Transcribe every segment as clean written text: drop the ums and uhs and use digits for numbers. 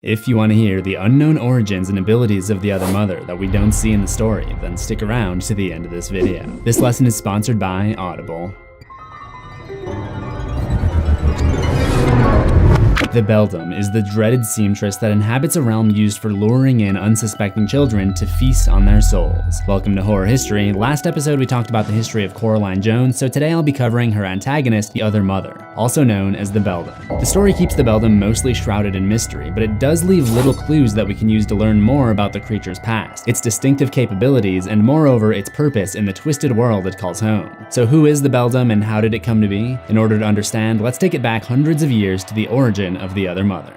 If you want to hear the unknown origins and abilities of the other mother that we don't see in the story, then stick around to the end of this video. This lesson is sponsored by Audible. The Beldam is the dreaded seamstress that inhabits a realm used for luring in unsuspecting children to feast on their souls. Welcome to Horror History. Last episode we talked about the history of Coraline Jones, so today I'll be covering her antagonist, the other mother, also known as the Beldam. The story keeps the Beldam mostly shrouded in mystery, but it does leave little clues that we can use to learn more about the creature's past, its distinctive capabilities, and moreover its purpose in the twisted world it calls home. So who is the Beldam and how did it come to be? In order to understand, let's take it back hundreds of years to the origin of the other mother.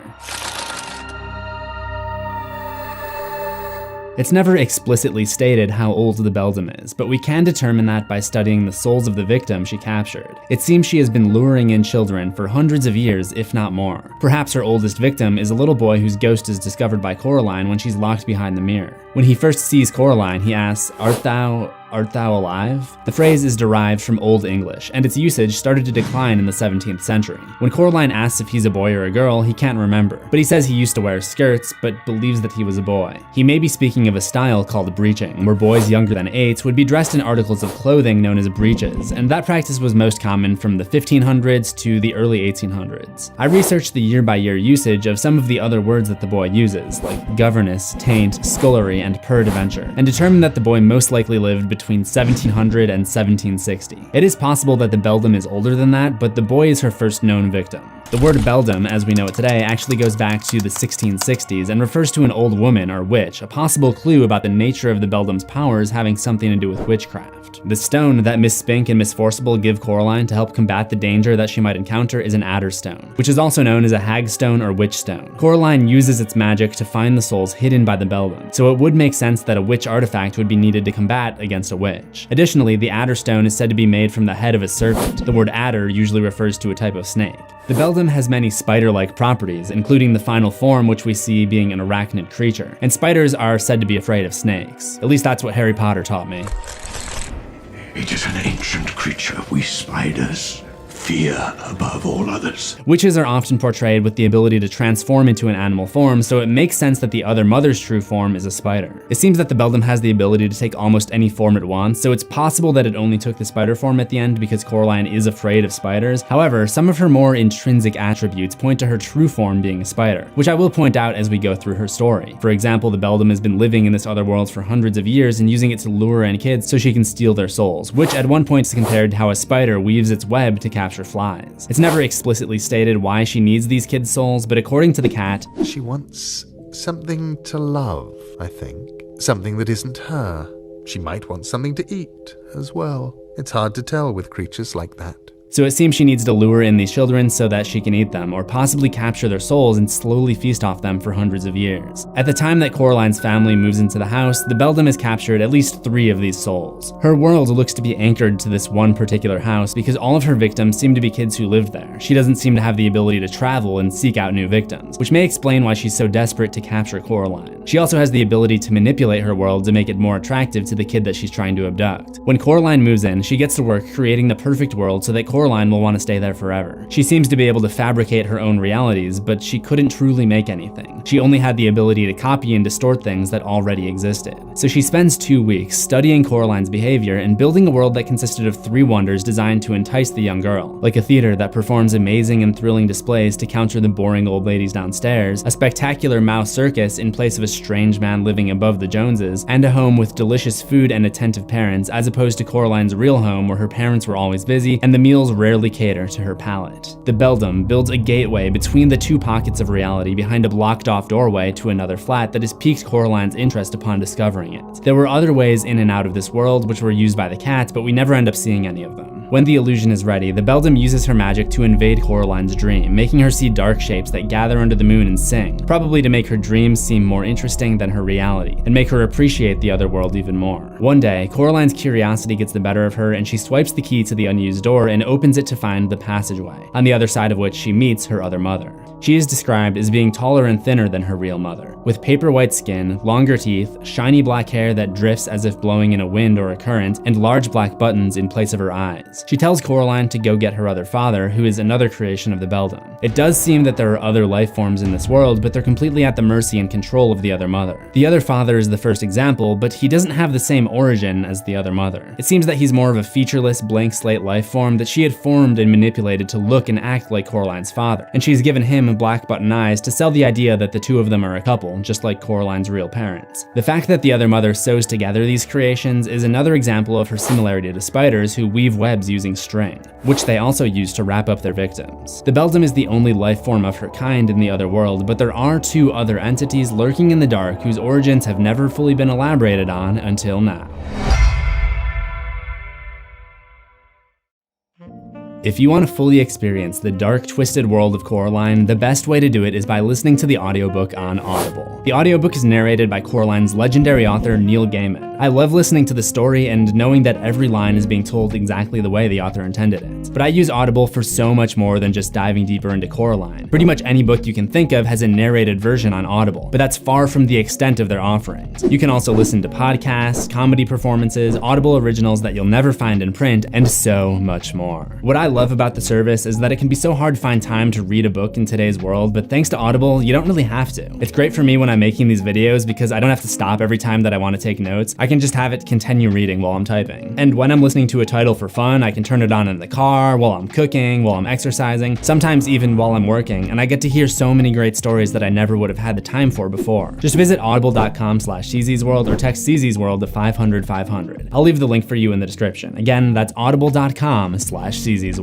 It's never explicitly stated how old the Beldam is, but we can determine that by studying the souls of the victim she captured. It seems she has been luring in children for hundreds of years, if not more. Perhaps her oldest victim is a little boy whose ghost is discovered by Coraline when she's locked behind the mirror. When he first sees Coraline, he asks, Art thou alive? The phrase is derived from Old English, and its usage started to decline in the 17th century. When Coraline asks if he's a boy or a girl, he can't remember, but he says he used to wear skirts, but believes that he was a boy. He may be speaking of a style called breeching, where boys younger than 8 would be dressed in articles of clothing known as breeches, and that practice was most common from the 1500s to the early 1800s. I researched the year-by-year usage of some of the other words that the boy uses, like governess, taint, scullery, and peradventure, and determined that the boy most likely lived between 1700 and 1760. It is possible that the Beldam is older than that, but the boy is her first known victim. The word Beldam, as we know it today, actually goes back to the 1660s and refers to an old woman or witch, a possible clue about the nature of the Beldam's powers having something to do with witchcraft. The stone that Miss Spink and Miss Forcible give Coraline to help combat the danger that she might encounter is an adder stone, which is also known as a hag stone or witch stone. Coraline uses its magic to find the souls hidden by the Beldam, so it would make sense that a witch artifact would be needed to combat against a witch. Additionally, the adder stone is said to be made from the head of a serpent. The word adder usually refers to a type of snake. The Beldam has many spider-like properties, including the final form, which we see being an arachnid creature, and spiders are said to be afraid of snakes. At least that's what Harry Potter taught me. It is an ancient creature we spiders fear above all others. Witches are often portrayed with the ability to transform into an animal form, so it makes sense that the other mother's true form is a spider. It seems that the Beldam has the ability to take almost any form it wants, so it's possible that it only took the spider form at the end because Coraline is afraid of spiders. However, some of her more intrinsic attributes point to her true form being a spider, which I will point out as we go through her story. For example, the Beldam has been living in this other world for hundreds of years and using it to lure in kids so she can steal their souls, which at one point is compared to how a spider weaves its web to capture flies. It's never explicitly stated why she needs these kids' souls, but according to the cat, she wants something to love, I think. Something that isn't her. She might want something to eat as well. It's hard to tell with creatures like that. So it seems she needs to lure in these children so that she can eat them, or possibly capture their souls and slowly feast off them for hundreds of years. At the time that Coraline's family moves into the house, the Beldam has captured at least 3 of these souls. Her world looks to be anchored to this one particular house because all of her victims seem to be kids who lived there. She doesn't seem to have the ability to travel and seek out new victims, which may explain why she's so desperate to capture Coraline. She also has the ability to manipulate her world to make it more attractive to the kid that she's trying to abduct. When Coraline moves in, she gets to work creating the perfect world so that Coraline will want to stay there forever. She seems to be able to fabricate her own realities, but she couldn't truly make anything. She only had the ability to copy and distort things that already existed. So she spends 2 weeks studying Coraline's behavior and building a world that consisted of 3 wonders designed to entice the young girl, like a theater that performs amazing and thrilling displays to counter the boring old ladies downstairs, a spectacular mouse circus in place of a strange man living above the Joneses, and a home with delicious food and attentive parents, as opposed to Coraline's real home where her parents were always busy and the meals rarely cater to her palate. The Beldam builds a gateway between the 2 pockets of reality behind a blocked-off doorway to another flat that has piqued Coraline's interest upon discovering it. There were other ways in and out of this world which were used by the cat, but we never end up seeing any of them. When the illusion is ready, the Beldam uses her magic to invade Coraline's dream, making her see dark shapes that gather under the moon and sing, probably to make her dreams seem more interesting than her reality, and make her appreciate the other world even more. One day, Coraline's curiosity gets the better of her and she swipes the key to the unused door and opens it to find the passageway, on the other side of which she meets her other mother. She is described as being taller and thinner than her real mother, with paper white skin, longer teeth, shiny black hair that drifts as if blowing in a wind or a current, and large black buttons in place of her eyes. words. She tells Coraline to go get her other father, who is another creation of the Beldam. It does seem that there are other life forms in this world, but they're completely at the mercy and control of the other mother. The other father is the first example, but he doesn't have the same origin as the other mother. It seems that he's more of a featureless, blank slate life form that she had formed and manipulated to look and act like Coraline's father, and she's given him black button eyes to sell the idea that the two of them are a couple, just like Coraline's real parents. The fact that the other mother sews together these creations is another example of her similarity to spiders who weave webs using string, which they also use to wrap up their victims. The Beldam is the only life form of her kind in the other world, but there are two other entities lurking in the dark whose origins have never fully been elaborated on until now. If you want to fully experience the dark, twisted world of Coraline, the best way to do it is by listening to the audiobook on Audible. The audiobook is narrated by Coraline's legendary author, Neil Gaiman. I love listening to the story and knowing that every line is being told exactly the way the author intended it. But I use Audible for so much more than just diving deeper into Coraline. Pretty much any book you can think of has a narrated version on Audible, but that's far from the extent of their offerings. You can also listen to podcasts, comedy performances, Audible originals that you'll never find in print, and so much more. What I love about the service is that it can be so hard to find time to read a book in today's world, but thanks to Audible, you don't really have to. It's great for me when I'm making these videos because I don't have to stop every time that I want to take notes. I can just have it continue reading while I'm typing. And when I'm listening to a title for fun, I can turn it on in the car, while I'm cooking, while I'm exercising, sometimes even while I'm working, and I get to hear so many great stories that I never would have had the time for before. Just visit audible.com/CZsWorld or text CZsWorld to 500-500. I'll leave the link for you in the description. Again, that's audible.com/CZsWorld.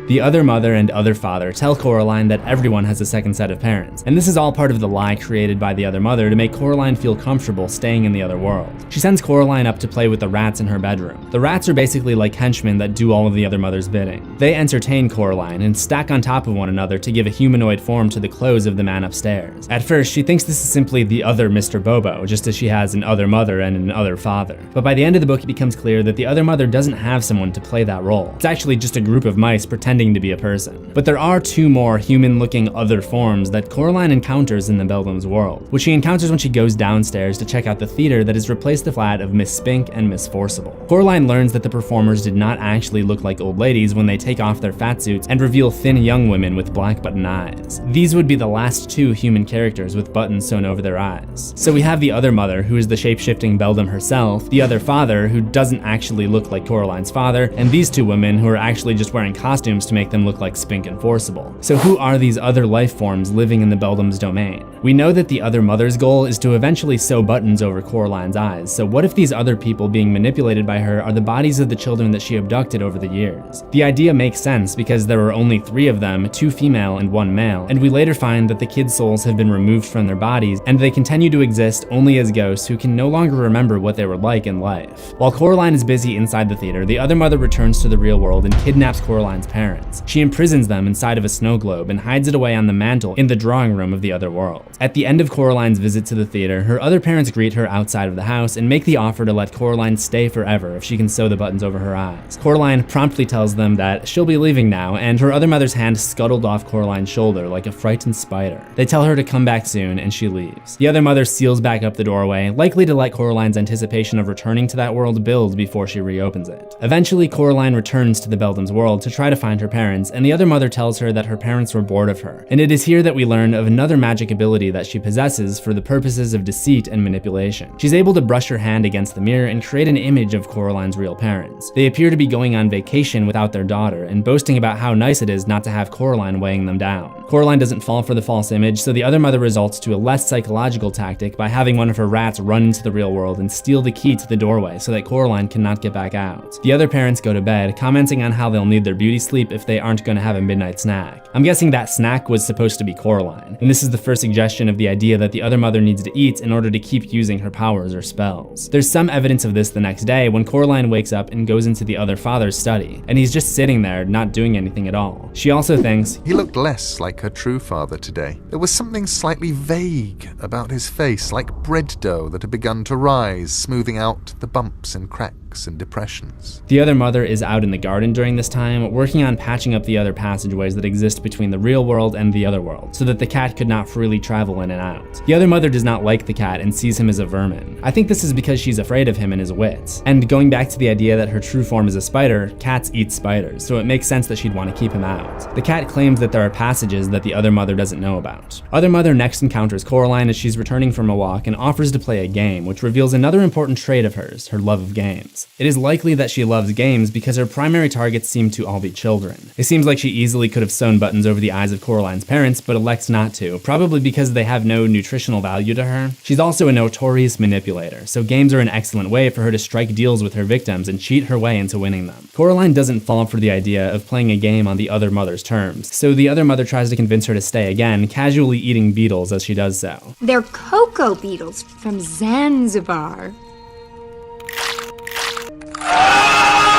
The other mother and other father tell Coraline that everyone has a second set of parents, and this is all part of the lie created by the other mother to make Coraline feel comfortable staying in the other world. She sends Coraline up to play with the rats in her bedroom. The rats are basically like henchmen that do all of the other mother's bidding. They entertain Coraline and stack on top of one another to give a humanoid form to the clothes of the man upstairs. At first, she thinks this is simply the other Mr. Bobo, just as she has an other mother and an other father. But by the end of the book, it becomes clear that the other mother doesn't have someone to play that role. It's actually just a group of mice pretending to be a person. But there are two more human-looking other forms that Coraline encounters in the Beldam's world, which she encounters when she goes downstairs to check out the theater that has replaced the flat of Miss Spink and Miss Forcible. Coraline learns that the performers did not actually look like old ladies when they take off their fat suits and reveal thin young women with black button eyes. These would be the last two human characters with buttons sewn over their eyes. So we have the other mother, who is the shape-shifting Beldam herself, the other father, who doesn't actually look like Coraline's father, and these two women who are actually just wearing costumes to make them look like Spink and Forcible. So who are these other life forms living in the Beldam's domain? We know that the other mother's goal is to eventually sew buttons over Coraline's eyes, so what if these other people being manipulated by her are the bodies of the children that she abducted over the years? The idea makes sense because there were only 3 of them, 2 female and 1 male, and we later find that the kids' souls have been removed from their bodies, and they continue to exist only as ghosts who can no longer remember what they were like in life. While Coraline is busy inside the theater, the other mother returns to the real world and kidnaps Coraline's parents. She imprisons them inside of a snow globe and hides it away on the mantle in the drawing room of the other world. At the end of Coraline's visit to the theater, her other parents greet her outside of the house and make the offer to let Coraline stay forever if she can sew the buttons over her eyes. Coraline promptly tells them that she'll be leaving now, and her other mother's hand scuttled off Coraline's shoulder like a frightened spider. They tell her to come back soon, and she leaves. The other mother seals back up the doorway, likely to let Coraline's anticipation of returning to that world build before she reopens it. Eventually, Coraline returns to the Beldam's world to try to find her parents, and the other mother tells her that her parents were bored of her. And it is here that we learn of another magic ability that she possesses for the purposes of deceit and manipulation. She's able to brush her hand against the mirror and create an image of Coraline's real parents. They appear to be going on vacation without their daughter and boasting about how nice it is not to have Coraline weighing them down. Coraline doesn't fall for the false image, so the other mother resorts to a less psychological tactic by having one of her rats run into the real world and steal the key to the doorway so that Coraline cannot get back out. The other parents go to bed, commenting on how they'll need their beauty sleep if they aren't going to have a midnight snack. I'm guessing that snack was supposed to be Coraline, and this is the first suggestion of the idea that the other mother needs to eat in order to keep using her powers or spells. There's some evidence of this the next day when Coraline wakes up and goes into the other father's study, and he's just sitting there, not doing anything at all. She also thinks, he looked less like her true father today. There was something slightly vague about his face, like bread dough that had begun to rise, smoothing out the bumps and cracks headaches and depressions. The other mother is out in the garden during this time, working on patching up the other passageways that exist between the real world and the other world, so that the cat could not freely travel in and out. The other mother does not like the cat and sees him as a vermin. I think this is because she's afraid of him and his wits. And going back to the idea that her true form is a spider, cats eat spiders, so it makes sense that she'd want to keep him out. The cat claims that there are passages that the other mother doesn't know about. Other mother next encounters Coraline as she's returning from a walk and offers to play a game, which reveals another important trait of hers, her love of games. It is likely that she loves games because her primary targets seem to all be children. It seems like she easily could have sewn buttons over the eyes of Coraline's parents, but elects not to, probably because they have no nutritional value to her. She's also a notorious manipulator, so games are an excellent way for her to strike deals with her victims and cheat her way into winning them. Coraline doesn't fall for the idea of playing a game on the other mother's terms, so the other mother tries to convince her to stay again, casually eating beetles as she does so. They're cocoa beetles from Zanzibar.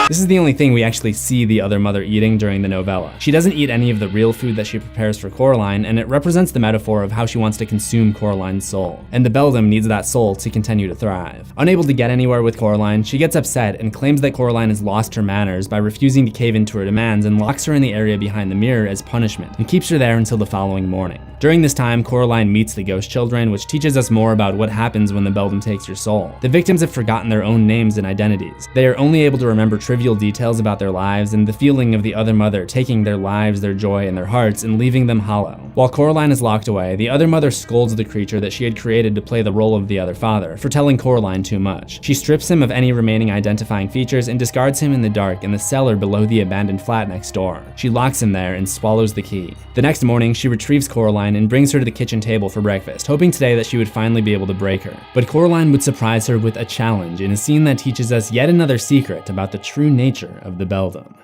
This is the only thing we actually see the other mother eating during the novella. She doesn't eat any of the real food that she prepares for Coraline, and it represents the metaphor of how she wants to consume Coraline's soul. And the Beldam needs that soul to continue to thrive. Unable to get anywhere with Coraline, she gets upset and claims that Coraline has lost her manners by refusing to cave into her demands and locks her in the area behind the mirror as punishment, and keeps her there until the following morning. During this time, Coraline meets the ghost children, which teaches us more about what happens when the Beldam takes your soul. The victims have forgotten their own names and identities. They are only able to remember trivial details about their lives and the feeling of the other mother taking their lives, their joy, and their hearts and leaving them hollow. While Coraline is locked away, the other mother scolds the creature that she had created to play the role of the other father for telling Coraline too much. She strips him of any remaining identifying features and discards him in the dark in the cellar below the abandoned flat next door. She locks him there and swallows the key. The next morning, she retrieves Coraline and brings her to the kitchen table for breakfast, hoping today that she would finally be able to break her. But Coraline would surprise her with a challenge in a scene that teaches us yet another secret about the true nature of the Beldam.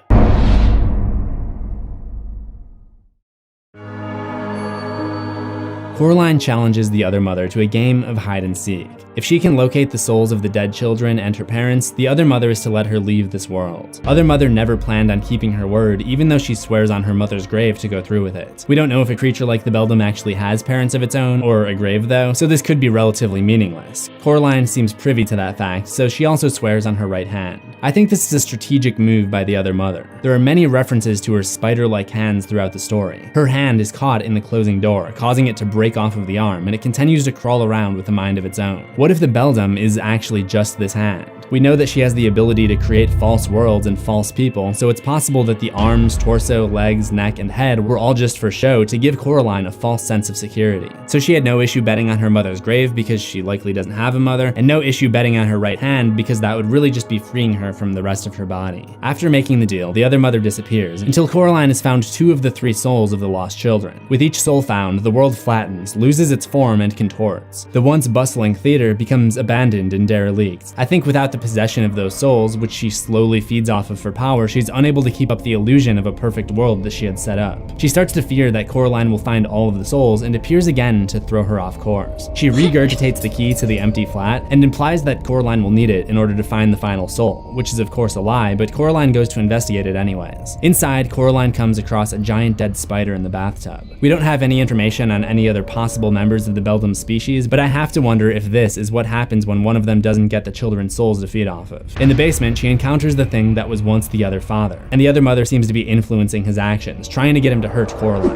Coraline challenges the other mother to a game of hide and seek. If she can locate the souls of the dead children and her parents, the other mother is to let her leave this world. Other mother never planned on keeping her word, even though she swears on her mother's grave to go through with it. We don't know if a creature like the Beldam actually has parents of its own, or a grave though, so this could be relatively meaningless. Coraline seems privy to that fact, so she also swears on her right hand. I think this is a strategic move by the other mother. There are many references to her spider-like hands throughout the story. Her hand is caught in the closing door, causing it to break off of the arm, and it continues to crawl around with a mind of its own. What if the Beldam is actually just this hand? We know that she has the ability to create false worlds and false people, so it's possible that the arms, torso, legs, neck, and head were all just for show to give Coraline a false sense of security. So she had no issue betting on her mother's grave because she likely doesn't have a mother, and no issue betting on her right hand because that would really just be freeing her from the rest of her body. After making the deal, the other mother disappears until Coraline has found 2 of the 3 souls of the lost children. With each soul found, the world flattens, loses its form, and contorts. The once bustling theater becomes abandoned and derelict. I think without the possession of those souls, which she slowly feeds off of for power, she's unable to keep up the illusion of a perfect world that she had set up. She starts to fear that Coraline will find all of the souls and appears again to throw her off course. She regurgitates the key to the empty flat and implies that Coraline will need it in order to find the final soul, which is of course a lie, but Coraline goes to investigate it anyways. Inside, Coraline comes across a giant dead spider in the bathtub. We don't have any information on any other possible members of the Beldam species, but I have to wonder if this is what happens when one of them doesn't get the children's souls to feed off of. In the basement, she encounters the thing that was once the other father, and the other mother seems to be influencing his actions, trying to get him to hurt Coraline.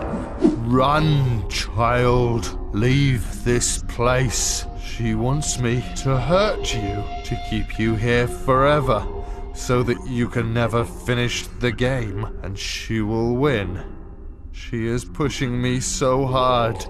Run, child. Leave this place. She wants me to hurt you, to keep you here forever, so that you can never finish the game, and she will win. She is pushing me so hard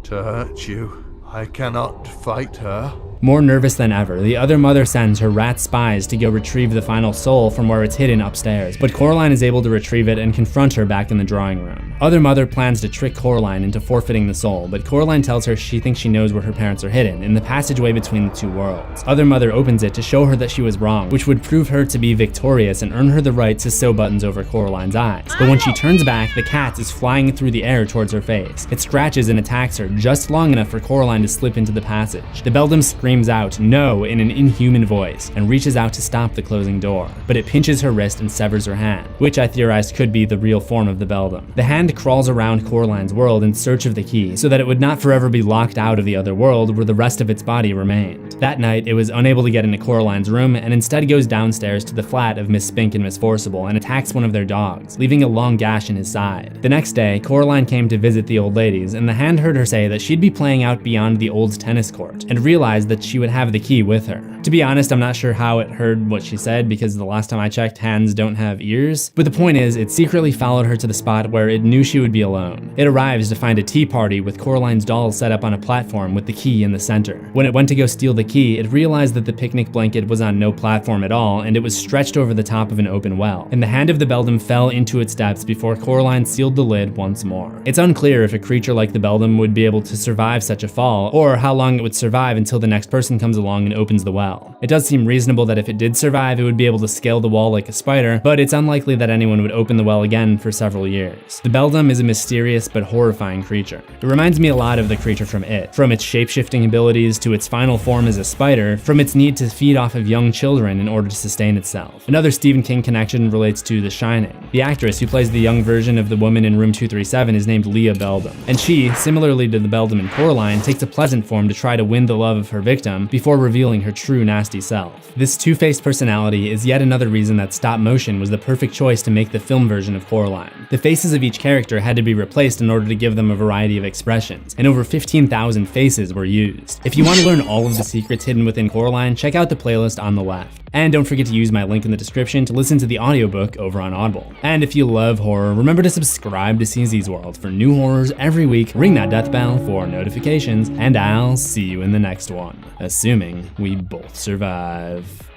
to hurt you. I cannot fight her. More nervous than ever, the other mother sends her rat spies to go retrieve the final soul from where it's hidden upstairs, but Coraline is able to retrieve it and confront her back in the drawing room. Other mother plans to trick Coraline into forfeiting the soul, but Coraline tells her she thinks she knows where her parents are hidden, in the passageway between the 2 worlds. Other mother opens it to show her that she was wrong, which would prove her to be victorious and earn her the right to sew buttons over Coraline's eyes. But when she turns back, the cat is flying through the air towards her face. It scratches and attacks her just long enough for Coraline to slip into the passage. The Beldam screams screams out, "No," in an inhuman voice, and reaches out to stop the closing door. But it pinches her wrist and severs her hand, which I theorized could be the real form of the Beldam. The hand crawls around Coraline's world in search of the key, so that it would not forever be locked out of the other world where the rest of its body remained. That night, it was unable to get into Coraline's room, and instead goes downstairs to the flat of Miss Spink and Miss Forcible and attacks one of their dogs, leaving a long gash in his side. The next day, Coraline came to visit the old ladies, and the hand heard her say that she'd be playing out beyond the old tennis court, and realized that she would have the key with her. To be honest, I'm not sure how it heard what she said, because the last time I checked, hands don't have ears. But the point is, it secretly followed her to the spot where it knew she would be alone. It arrives to find a tea party with Coraline's dolls set up on a platform with the key in the center. When it went to go steal the key, it realized that the picnic blanket was on no platform at all, and it was stretched over the top of an open well. And the hand of the Beldam fell into its depths before Coraline sealed the lid once more. It's unclear if a creature like the Beldam would be able to survive such a fall, or how long it would survive until the next person comes along and opens the well. It does seem reasonable that if it did survive, it would be able to scale the wall like a spider, but it's unlikely that anyone would open the well again for several years. The Beldam is a mysterious but horrifying creature. It reminds me a lot of the creature from It, from its shape-shifting abilities to its final form as a spider, from its need to feed off of young children in order to sustain itself. Another Stephen King connection relates to The Shining. The actress who plays the young version of the woman in room 237 is named Leah Beldam, and she, similarly to the Beldam in Coraline, takes a pleasant form to try to win the love of her victim before revealing her true nasty self. This two-faced personality is yet another reason that stop motion was the perfect choice to make the film version of Coraline. The faces of each character had to be replaced in order to give them a variety of expressions, and over 15,000 faces were used. If you want to learn all of the secrets hidden within Coraline, check out the playlist on the left. And don't forget to use my link in the description to listen to the audiobook over on Audible. And if you love horror, remember to subscribe to CZ's World for new horrors every week, ring that death bell for notifications, and I'll see you in the next one, assuming we both survive.